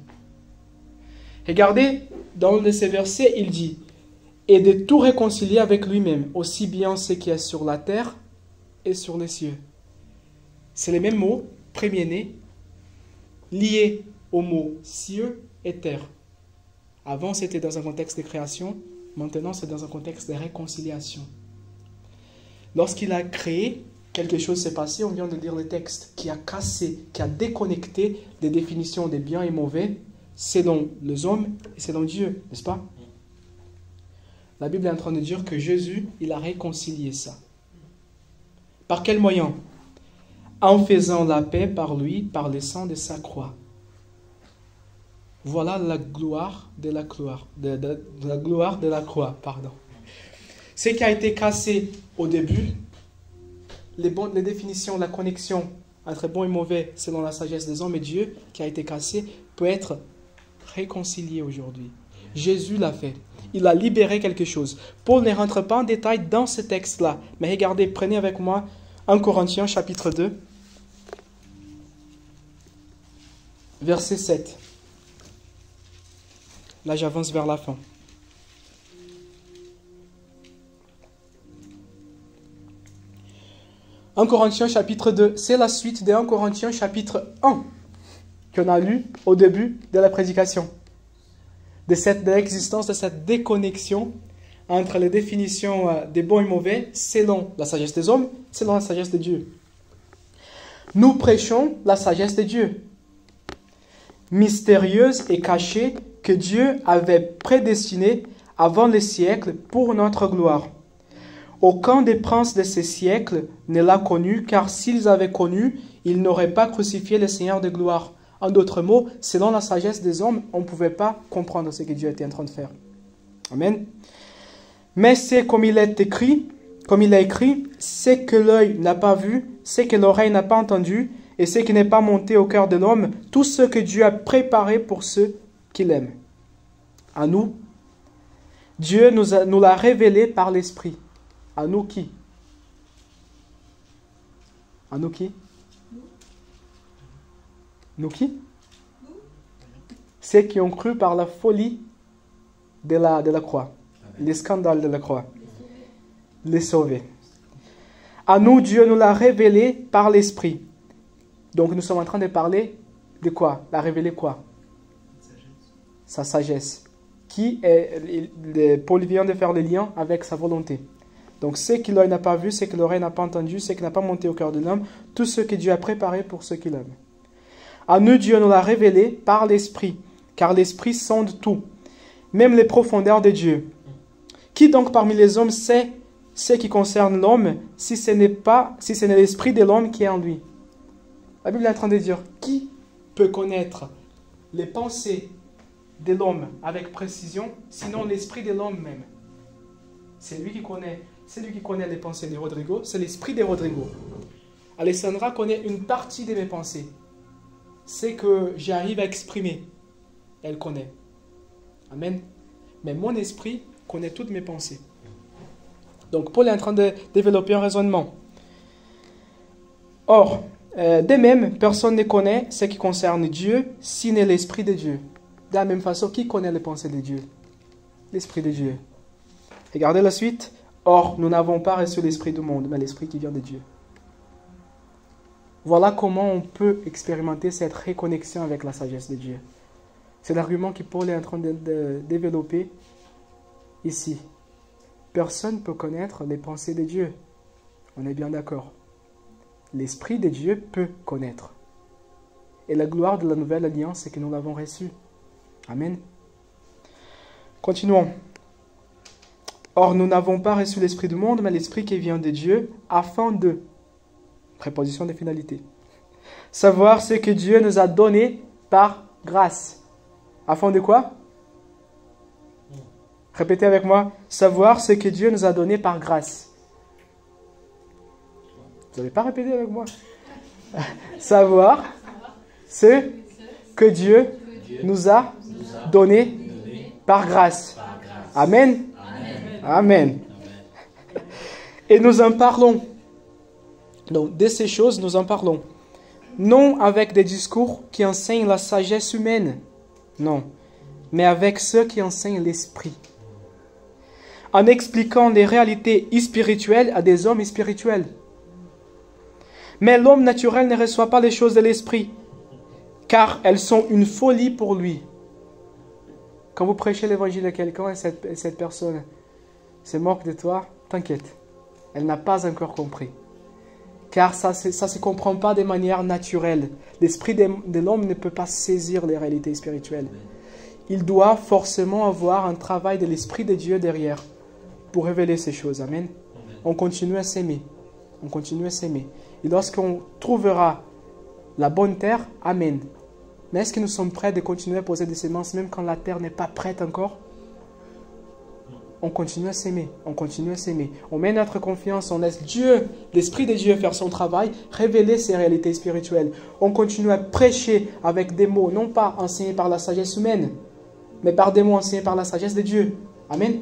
Regardez, dans ces versets, il dit « Et de tout réconcilier avec lui-même, aussi bien ce qui est sur la terre et sur les cieux. » C'est les mêmes mots, premier-né, liés aux mots cieux et terre. Avant, c'était dans un contexte de création, maintenant, c'est dans un contexte de réconciliation. Lorsqu'il a créé, quelque chose s'est passé, on vient de lire le texte, qui a cassé, qui a déconnecté les définitions des biens et mauvais selon les hommes et selon Dieu, n'est-ce pas? La Bible est en train de dire que Jésus, il a réconcilié ça. Par quel moyen? En faisant la paix par lui, par le sang de sa croix. Voilà la gloire de la croix. La gloire de la croix, pardon. Ce qui a été cassé au début, les définitions, la connexion entre bon et mauvais selon la sagesse des hommes et Dieu, qui a été cassé, peut être réconcilié aujourd'hui. Jésus l'a fait. Il a libéré quelque chose. Paul ne rentre pas en détail dans ce texte-là. Mais regardez, prenez avec moi 1 Corinthiens chapitre 2, verset 7. Là, j'avance vers la fin. « 1 Corinthiens chapitre 2, c'est la suite de 1 Corinthiens chapitre 1 qu'on a lu au début de la prédication. De l'existence de cette déconnexion entre les définitions des bons et mauvais selon la sagesse des hommes, selon la sagesse de Dieu. Nous prêchons la sagesse de Dieu, mystérieuse et cachée, que Dieu avait prédestinée avant les siècles pour notre gloire. Aucun des princes de ces siècles ne l'a connu, car s'ils avaient connu, ils n'auraient pas crucifié le Seigneur de gloire. En d'autres mots, selon la sagesse des hommes, on ne pouvait pas comprendre ce que Dieu était en train de faire. Amen. Mais c'est comme il est écrit, c'est que l'œil n'a pas vu, c'est que l'oreille n'a pas entendu, et ce qui n'est pas monté au cœur de l'homme, tout ce que Dieu a préparé pour ceux qu'il aime. À nous, Dieu nous l'a révélé par l'Esprit. À nous qui? À nous qui? Nous qui? Ceux qui ont cru par la folie de la croix, les scandales de la croix, les sauvés. À nous, Dieu nous l'a révélé par l'Esprit. Donc nous sommes en train de parler de quoi? La révéler quoi? Sa sagesse. Paul vient de faire le lien avec sa volonté. Donc ce que l'œil n'a pas vu, ce que l'oreille n'a pas entendu, ce qui n'a pas monté au cœur de l'homme, tout ce que Dieu a préparé pour ceux qui l'aiment. À nous, Dieu nous l'a révélé par l'Esprit, car l'Esprit sonde tout, même les profondeurs de Dieu. Qui donc parmi les hommes sait ce qui concerne l'homme, si ce n'est l'Esprit de l'homme qui est en lui? La Bible est en train de dire, qui peut connaître les pensées de l'homme avec précision, sinon l'Esprit de l'homme même? C'est lui qui connaît les pensées de Rodrigo, c'est l'Esprit de Rodrigo. Alessandra connaît une partie de mes pensées. C'est que j'arrive à exprimer. Elle connaît. Amen. Mais mon esprit connaît toutes mes pensées. Donc Paul est en train de développer un raisonnement. Or, de même, personne ne connaît ce qui concerne Dieu, si n'est l'Esprit de Dieu. De la même façon, qui connaît les pensées de Dieu? L'Esprit de Dieu. Regardez la suite. Or, nous n'avons pas reçu l'Esprit du monde, mais l'Esprit qui vient de Dieu. Voilà comment on peut expérimenter cette réconnexion avec la sagesse de Dieu. C'est l'argument que Paul est en train de développer ici. Personne ne peut connaître les pensées de Dieu. On est bien d'accord. L'Esprit de Dieu peut connaître. Et la gloire de la nouvelle alliance, c'est que nous l'avons reçue. Amen. Continuons. Or, nous n'avons pas reçu l'Esprit du monde, mais l'Esprit qui vient de Dieu, afin de... Préposition de finalité. Savoir ce que Dieu nous a donné par grâce. Afin de quoi? Répétez avec moi. Savoir ce que Dieu nous a donné par grâce. Vous n'avez pas répété avec moi? Savoir ce que Dieu nous a donné par grâce. Amen. Amen. Et nous en parlons. Donc, de ces choses, nous en parlons. Non avec des discours qui enseignent la sagesse humaine. Non. Mais avec ceux qui enseignent l'esprit. En expliquant les réalités spirituelles à des hommes spirituels. Mais l'homme naturel ne reçoit pas les choses de l'esprit, car elles sont une folie pour lui. Quand vous prêchez l'évangile à quelqu'un et cette personne se moque de toi, t'inquiète. Elle n'a pas encore compris. Car ça ne se comprend pas de manière naturelle. L'esprit de l'homme ne peut pas saisir les réalités spirituelles. Il doit forcément avoir un travail de l'Esprit de Dieu derrière pour révéler ces choses. Amen. On continue à s'aimer. On continue à s'aimer. Et lorsqu'on trouvera la bonne terre, Amen. Mais est-ce que nous sommes prêts de continuer à poser des semences même quand la terre n'est pas prête encore? On continue à s'aimer. On continue à s'aimer. On met notre confiance, on laisse Dieu, l'Esprit de Dieu faire son travail, révéler ses réalités spirituelles. On continue à prêcher avec des mots, non pas enseignés par la sagesse humaine, mais par des mots enseignés par la sagesse de Dieu. Amen.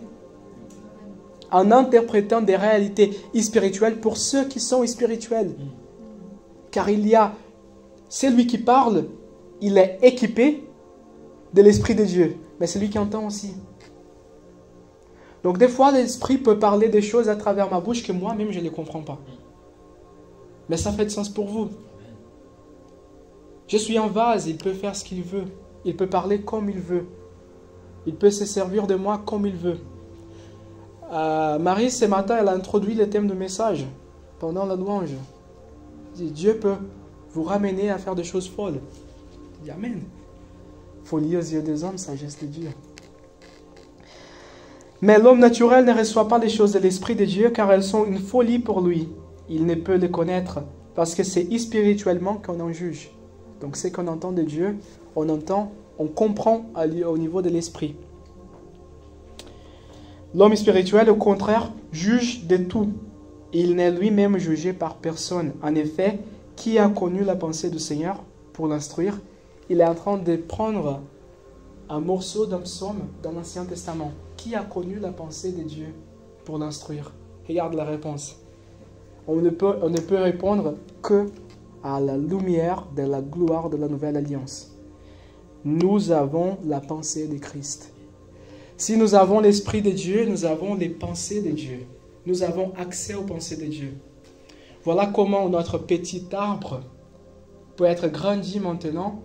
En interprétant des réalités spirituelles pour ceux qui sont spirituels. Car il y a celui qui parle, il est équipé de l'Esprit de Dieu. Mais celui qui entend aussi. Donc des fois, l'Esprit peut parler des choses à travers ma bouche que moi-même, je ne les comprends pas. Mais ça fait de sens pour vous. Je suis un vase, il peut faire ce qu'il veut. Il peut parler comme il veut. Il peut se servir de moi comme il veut. Marie, ce matin, elle a introduit le thème de message pendant la louange. Elle dit, Dieu peut vous ramener à faire des choses folles. Je dis, Amen. Folie aux yeux des hommes, sagesse de Dieu. Mais l'homme naturel ne reçoit pas les choses de l'Esprit de Dieu car elles sont une folie pour lui. Il ne peut les connaître parce que c'est spirituellement qu'on en juge. Donc ce qu'on entend de Dieu, on entend, on comprend au niveau de l'Esprit. L'homme spirituel, au contraire, juge de tout. Il n'est lui-même jugé par personne. En effet, qui a connu la pensée du Seigneur pour l'instruire? Il est en train de prendre un morceau d'un psaume dans l'Ancien Testament. Qui a connu la pensée de Dieu pour l'instruire? Regarde la réponse. On ne peut répondre que à la lumière de la gloire de la nouvelle alliance. Nous avons la pensée de Christ. Si nous avons l'Esprit de Dieu, nous avons les pensées de Dieu. Nous avons accès aux pensées de Dieu. Voilà comment notre petit arbre peut être grandi maintenant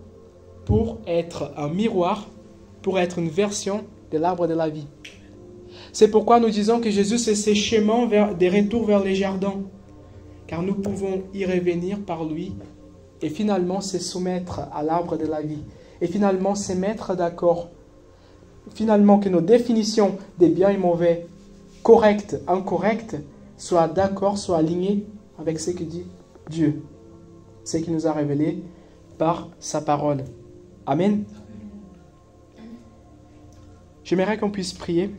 pour être un miroir, pour être une version de l'arbre de la vie. C'est pourquoi nous disons que Jésus, c'est ce chemin des retours vers les jardins. Car nous pouvons y revenir par lui et finalement se soumettre à l'arbre de la vie. Et finalement se mettre d'accord. Finalement que nos définitions des biens et mauvais, correctes, incorrectes, soient d'accord, soient alignées avec ce que dit Dieu. Ce qu'il nous a révélé par sa parole. Amen. J'aimerais qu'on puisse prier.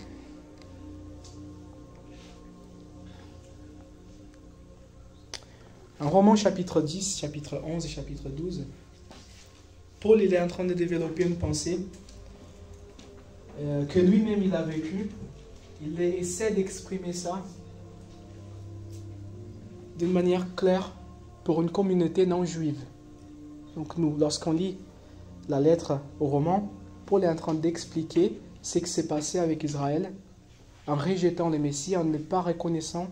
En Romains chapitre 10, chapitre 11 et chapitre 12, Paul il est en train de développer une pensée que lui-même il a vécue. Il essaie d'exprimer ça d'une manière claire pour une communauté non juive. Donc nous, lorsqu'on lit la lettre aux Romains, Paul est en train d'expliquer ce qui s'est passé avec Israël en rejetant le Messie, en ne pas reconnaissant,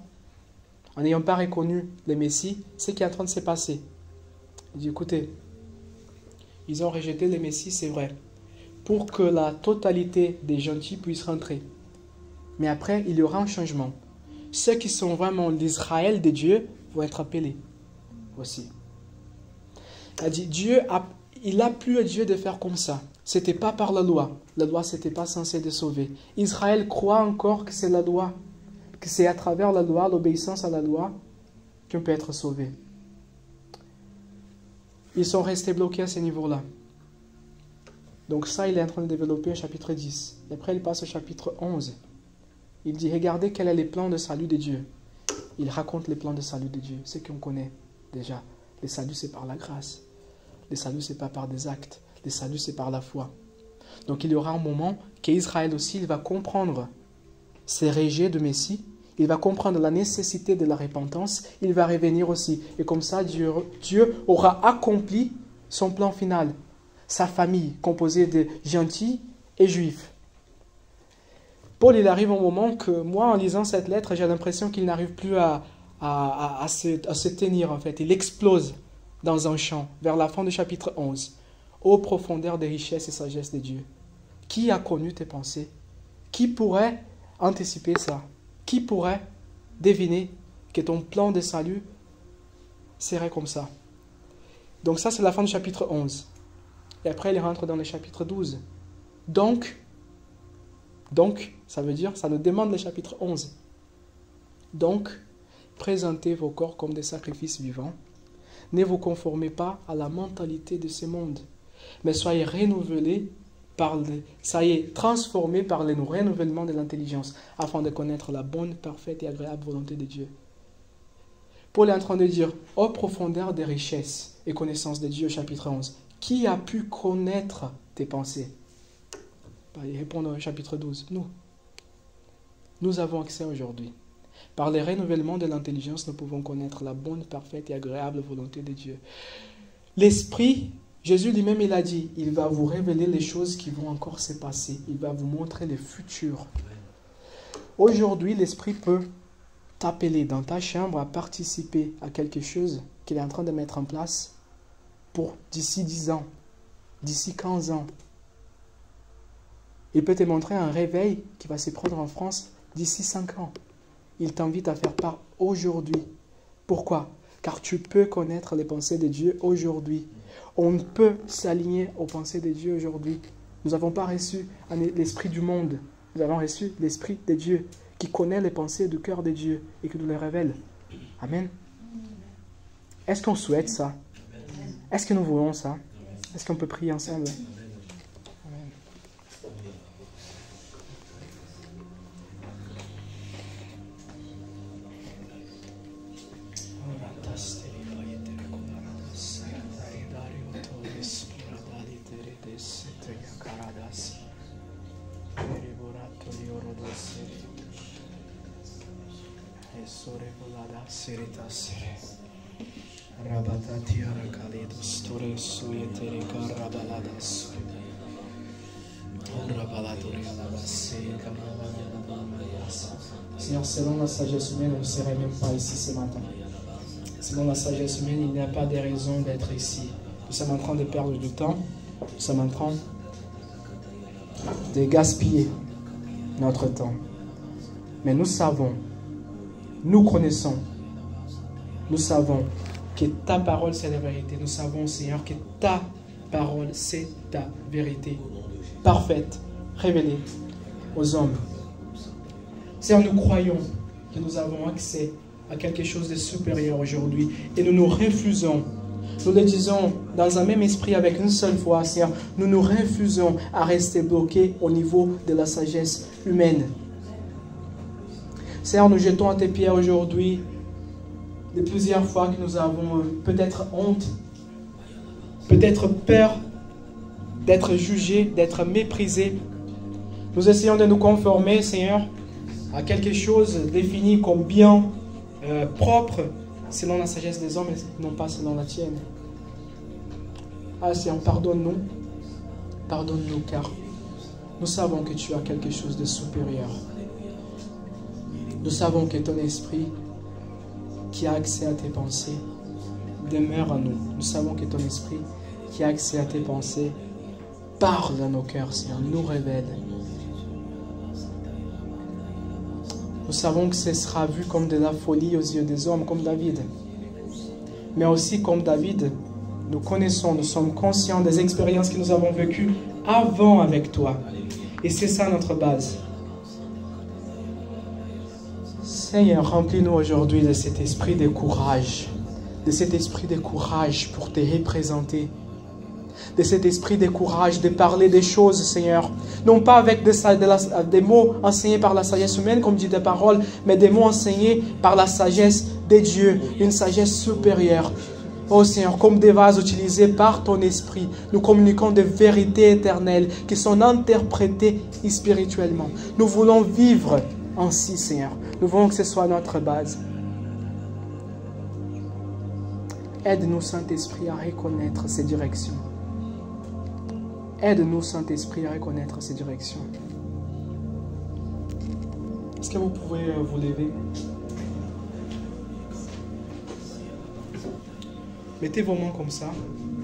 en n'ayant pas reconnu le Messie, ce qui est en train de se passer. Il dit, écoutez, ils ont rejeté le Messie, c'est vrai, pour que la totalité des gentils puissent rentrer. Mais après, il y aura un changement. Ceux qui sont vraiment l'Israël de Dieu vont être appelés aussi. Il a dit, il a plu à Dieu de faire comme ça. Ce n'était pas par la loi. La loi, ce n'était pas censé de sauver. Israël croit encore que c'est la loi, que c'est à travers la loi, l'obéissance à la loi, qu'on peut être sauvé. Ils sont restés bloqués à ce niveau-là. Donc ça, il est en train de développer au chapitre 10. Et après, il passe au chapitre 11. Il dit, regardez quel est le plan de salut de Dieu. Il raconte les plans de salut de Dieu, ce qu'on connaît déjà. Le salut, c'est par la grâce. Le salut, c'est pas par des actes. Le salut, c'est par la foi. Donc il y aura un moment qu'Israël aussi, il va comprendre ces rejets de Messie. Il va comprendre la nécessité de la repentance. Il va revenir aussi. Et comme ça, Dieu aura accompli son plan final. Sa famille, composée de gentils et juifs. Paul, il arrive au moment que moi, en lisant cette lettre, j'ai l'impression qu'il n'arrive plus à se tenir, en fait. Il explose dans un chant, vers la fin du chapitre 11. Ô profondeur des richesses et sagesse de Dieu. Qui a connu tes pensées? Qui pourrait anticiper ça? Qui pourrait deviner que ton plan de salut serait comme ça? Donc ça, c'est la fin du chapitre 11. Et après, il rentre dans le chapitre 12. Donc, ça veut dire, ça nous demande le chapitre 11. Donc, présentez vos corps comme des sacrifices vivants. Ne vous conformez pas à la mentalité de ce monde, mais soyez renouvelés transformés par le renouvellement de l'intelligence, afin de connaître la bonne, parfaite et agréable volonté de Dieu. Paul est en train de dire, ô profondeur des richesses et connaissances de Dieu, chapitre 11, qui a pu connaître tes pensées? Il répond au chapitre 12, nous. Nous avons accès aujourd'hui. Par le renouvellement de l'intelligence, nous pouvons connaître la bonne, parfaite et agréable volonté de Dieu. L'Esprit, Jésus lui-même, il a dit, il va vous révéler les choses qui vont encore se passer. Il va vous montrer le futur. Aujourd'hui, l'Esprit peut t'appeler dans ta chambre à participer à quelque chose qu'il est en train de mettre en place pour d'ici 10 ans, d'ici 15 ans. Il peut te montrer un réveil qui va se produire en France d'ici 5 ans. Il t'invite à faire part aujourd'hui. Pourquoi? Car tu peux connaître les pensées de Dieu aujourd'hui. On peut s'aligner aux pensées de Dieu aujourd'hui. Nous n'avons pas reçu l'esprit du monde. Nous avons reçu l'esprit de Dieu qui connaît les pensées du cœur de Dieu et qui nous les révèle. Amen. Est-ce qu'on souhaite ça? Est-ce que nous voulons ça? Est-ce qu'on peut prier ensemble? Amen. Seigneur, selon la sagesse humaine, on ne serait même pas ici ce matin. Selon la sagesse humaine, il n'y a pas de raison d'être ici. Nous sommes en train de perdre du temps. Nous sommes en train de gaspiller notre temps. Mais nous savons, nous connaissons, nous savons que ta parole, c'est la vérité. Nous savons, Seigneur, que ta parole, c'est ta vérité. Parfaite, révélée aux hommes. Seigneur, nous croyons que nous avons accès à quelque chose de supérieur aujourd'hui. Et nous nous refusons. Nous le disons dans un même esprit avec une seule foi, Seigneur. Nous nous refusons à rester bloqués au niveau de la sagesse humaine. Seigneur, nous jetons à tes pieds aujourd'hui de plusieurs fois que nous avons peut-être honte, peut-être peur d'être jugés, d'être méprisés. Nous essayons de nous conformer, Seigneur, à quelque chose défini comme bien propre selon la sagesse des hommes et non pas selon la tienne. Ah Seigneur, pardonne-nous. Pardonne-nous car nous savons que tu as quelque chose de supérieur. Nous savons que ton esprit qui a accès à tes pensées demeure en nous. Nous savons que ton esprit qui a accès à tes pensées parle dans nos cœurs, Seigneur, nous révèle. Nous savons que ce sera vu comme de la folie aux yeux des hommes, comme David. Mais aussi comme David, nous connaissons, nous sommes conscients des expériences que nous avons vécues avant avec toi. Et c'est ça notre base. Seigneur, remplis-nous aujourd'hui de cet esprit de courage pour te représenter, de cet esprit de courage, de parler des choses, Seigneur. Non pas avec des mots enseignés par la sagesse humaine, comme dit des paroles, mais des mots enseignés par la sagesse de Dieu, une sagesse supérieure. Oh Seigneur, comme des vases utilisés par ton esprit, nous communiquons des vérités éternelles qui sont interprétées spirituellement. Nous voulons vivre ainsi, Seigneur. Nous voulons que ce soit notre base. Aide-nous, Saint-Esprit, à reconnaître ces directions. Aide-nous, Saint-Esprit, à reconnaître ces directions. Est-ce que vous pouvez vous lever? Mettez vos mains comme ça,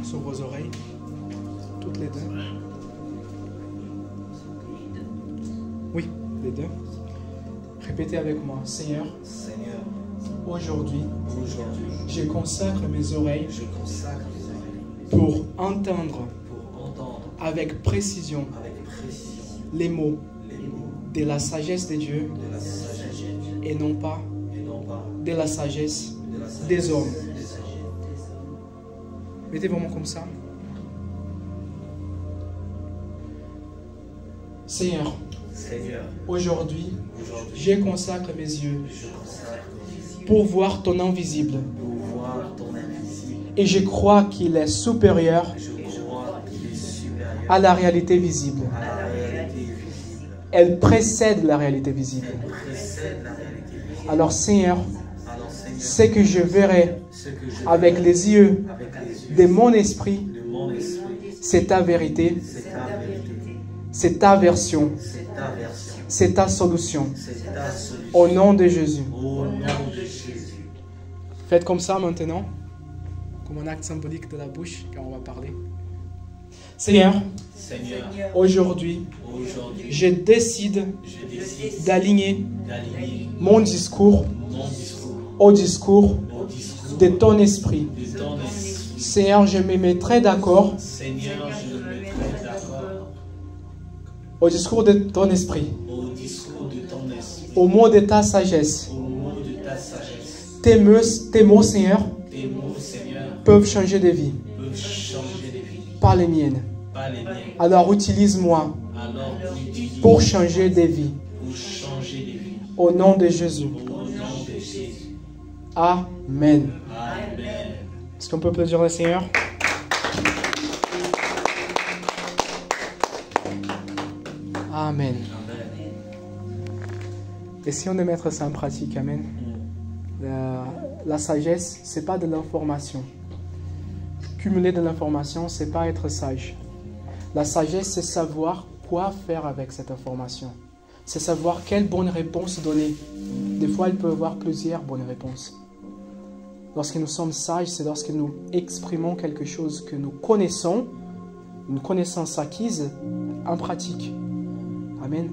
sur vos oreilles, toutes les deux. Oui, les deux. Répétez avec moi. Seigneur, aujourd'hui, je consacre mes oreilles pour entendre avec précision les mots de la sagesse de Dieu et non pas de la sagesse des hommes. Mettez vos mains comme ça. Seigneur, aujourd'hui, je consacre mes yeux pour voir ton invisible. Et je crois qu'il est supérieur à la réalité visible. Elle précède la réalité visible. Alors Seigneur, ce que je verrai avec les yeux de mon esprit, c'est ta vérité, c'est ta version, c'est ta solution. Au nom de Jésus. Faites comme ça maintenant, comme un acte symbolique de la bouche, quand on va parler. Seigneur, aujourd'hui, je décide d'aligner mon discours au discours de ton esprit. Seigneur, je me mettrai d'accord au discours de ton esprit, au mot de ta sagesse. Tes mots, Seigneur, peuvent changer de vie, pas les miennes. Alors utilise-moi pour changer des vies. Au nom de Jésus. Amen. Est-ce qu'on peut applaudir le Seigneur? Amen. Essayons de mettre ça en pratique. Amen. La sagesse, ce n'est pas de l'information. Cumuler de l'information, ce n'est pas être sage. La sagesse, c'est savoir quoi faire avec cette information. C'est savoir quelle bonne réponse donner. Des fois, il peut y avoir plusieurs bonnes réponses. Lorsque nous sommes sages, c'est lorsque nous exprimons quelque chose que nous connaissons, une connaissance acquise, en pratique. Amen.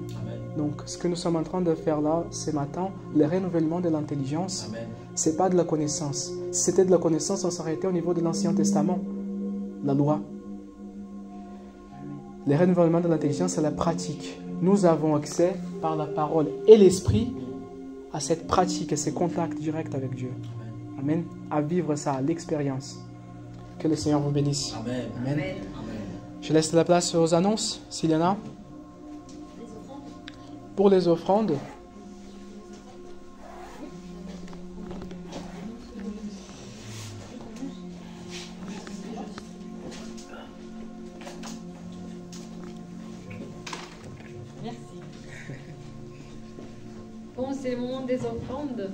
Donc, ce que nous sommes en train de faire là, ce matin, le renouvellement de l'intelligence, ce n'est pas de la connaissance. Si c'était de la connaissance, on s'arrêtait au niveau de l'Ancien Testament, la loi. Le renouvellement de l'intelligence, c'est la pratique. Nous avons accès, par la parole et l'esprit, à cette pratique et ce contact direct avec Dieu. Amen. À vivre ça, à l'expérience. Que le Seigneur vous bénisse. Amen. Amen. Je laisse la place aux annonces, s'il y en a. Pour les offrandes. Merci. Bon, c'est le moment des offrandes.